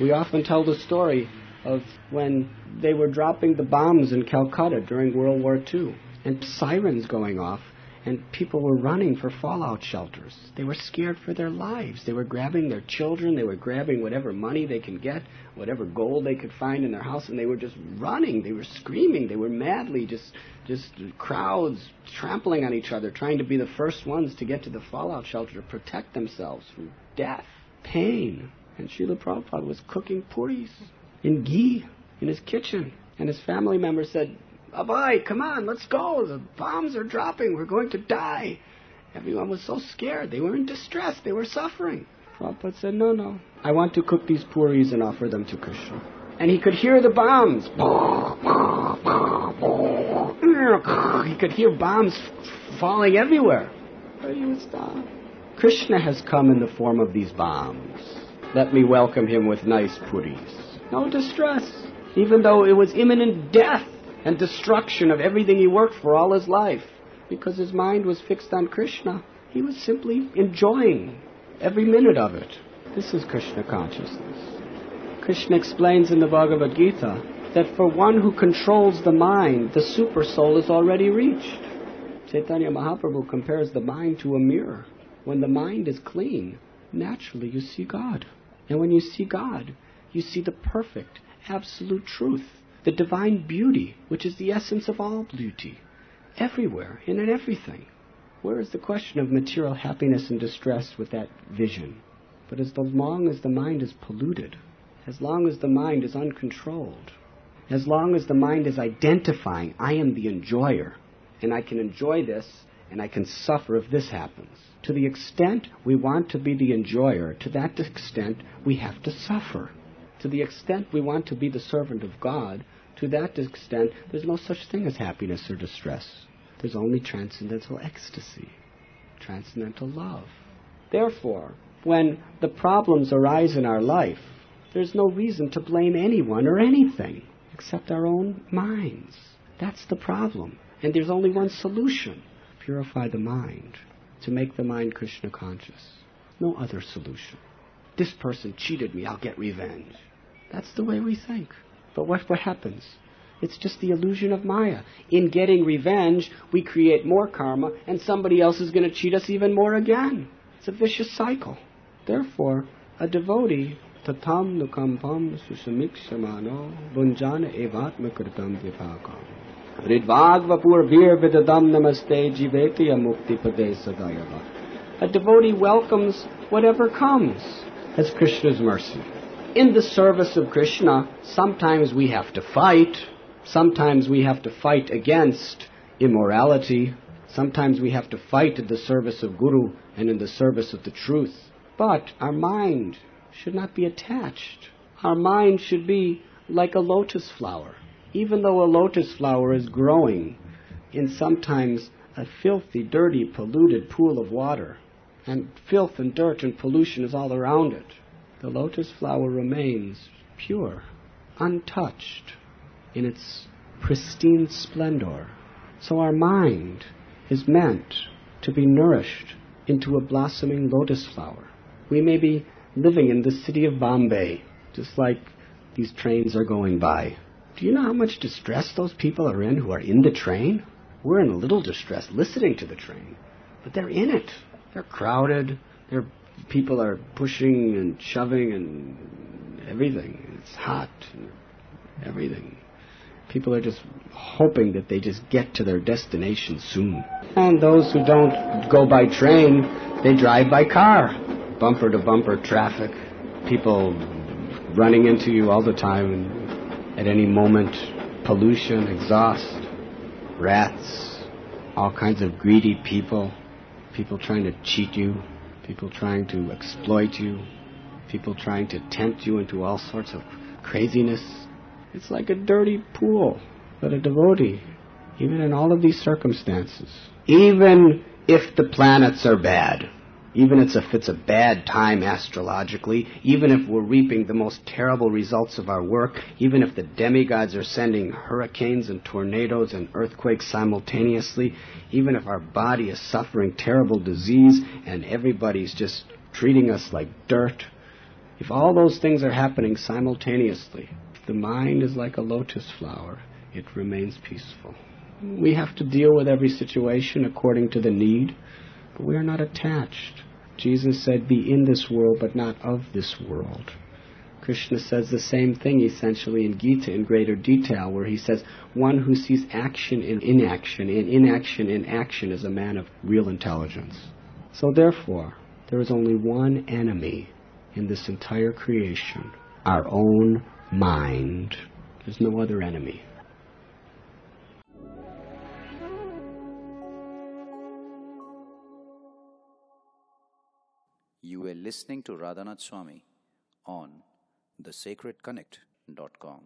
We often tell the story of when they were dropping the bombs in Calcutta during World War II, and sirens going off, and people were running for fallout shelters. They were scared for their lives. They were grabbing their children. They were grabbing whatever money they could get, whatever gold they could find in their house, and they were just running. They were screaming. They were madly just crowds trampling on each other, trying to be the first ones to get to the fallout shelter to protect themselves from death, pain. And Srila Prabhupada was cooking puris in ghee in his kitchen. And his family members said, "Abhay, come on, let's go. The bombs are dropping. We're going to die." Everyone was so scared. They were in distress. They were suffering. Prabhupada said, no. I want to cook these puris and offer them to Krishna. And he could hear the bombs. He could hear bombs falling everywhere. But he would stop. Krishna has come in the form of these bombs. Let me welcome him with nice puris. No distress. Even though it was imminent death and destruction of everything he worked for all his life. Because his mind was fixed on Krishna. He was simply enjoying every minute of it. This is Krishna consciousness. Krishna explains in the Bhagavad Gita that for one who controls the mind, the super soul is already reached. Chaitanya Mahaprabhu compares the mind to a mirror. When the mind is clean, naturally you see God. And when you see God, you see the perfect, absolute truth, the divine beauty, which is the essence of all beauty, everywhere, in and everything. Where is the question of material happiness and distress with that vision? But as long as the mind is polluted, as long as the mind is uncontrolled, as long as the mind is identifying, I am the enjoyer, and I can enjoy this, and I can suffer if this happens. To the extent we want to be the enjoyer, to that extent we have to suffer. To the extent we want to be the servant of God, to that extent there's no such thing as happiness or distress. There's only transcendental ecstasy, transcendental love. Therefore, when the problems arise in our life, there's no reason to blame anyone or anything except our own minds. That's the problem. And there's only one solution: purify the mind, to make the mind Krishna conscious. No other solution. This person cheated me, I'll get revenge. That's the way we think. But what happens? It's just the illusion of Maya. In getting revenge, we create more karma, and somebody else is going to cheat us even more again. It's a vicious cycle. Therefore, a devotee, tatam nukampam su-samikshamano bhunjana evatma-kritam vipakam. hrid-vag-vapurbhir vidadhan namaste jiveta mukti-pade daya-bhak. A devotee welcomes whatever comes as Krishna's mercy. In the service of Krishna, sometimes we have to fight. Sometimes we have to fight against immorality. Sometimes we have to fight in the service of Guru and in the service of the truth. But our mind should not be attached. Our mind should be like a lotus flower. Even though a lotus flower is growing in sometimes a filthy, dirty, polluted pool of water, and filth and dirt and pollution is all around it, the lotus flower remains pure, untouched, in its pristine splendor. So our mind is meant to be nourished into a blossoming lotus flower. We may be living in the city of Bombay, just like these trains are going by. Do you know how much distress those people are in who are in the train? We're in a little distress listening to the train, but they're in it. They're crowded. People are pushing and shoving and everything. It's hot and everything. People are just hoping that they just get to their destination soon. And those who don't go by train, they drive by car. Bumper-to-bumper traffic. People running into you all the time, and at any moment, pollution, exhaust, rats, all kinds of greedy people trying to cheat you, people trying to exploit you, people trying to tempt you into all sorts of craziness. It's like a dirty pool. But a devotee, even in all of these circumstances, even if the planets are bad, even if it's a bad time astrologically, even if we're reaping the most terrible results of our work, even if the demigods are sending hurricanes and tornadoes and earthquakes simultaneously, even if our body is suffering terrible disease and everybody's just treating us like dirt, If all those things are happening simultaneously, if the mind is like a lotus flower, it remains peaceful. We have to deal with every situation according to the need, but we are not attached. Jesus said, be in this world, but not of this world. Krishna says the same thing essentially in Gita in greater detail, where he says, one who sees action in inaction and inaction in action is a man of real intelligence. So therefore, there is only one enemy in this entire creation, our own mind. There's no other enemy. You were listening to Radhanath Swami on thesacredconnect.com.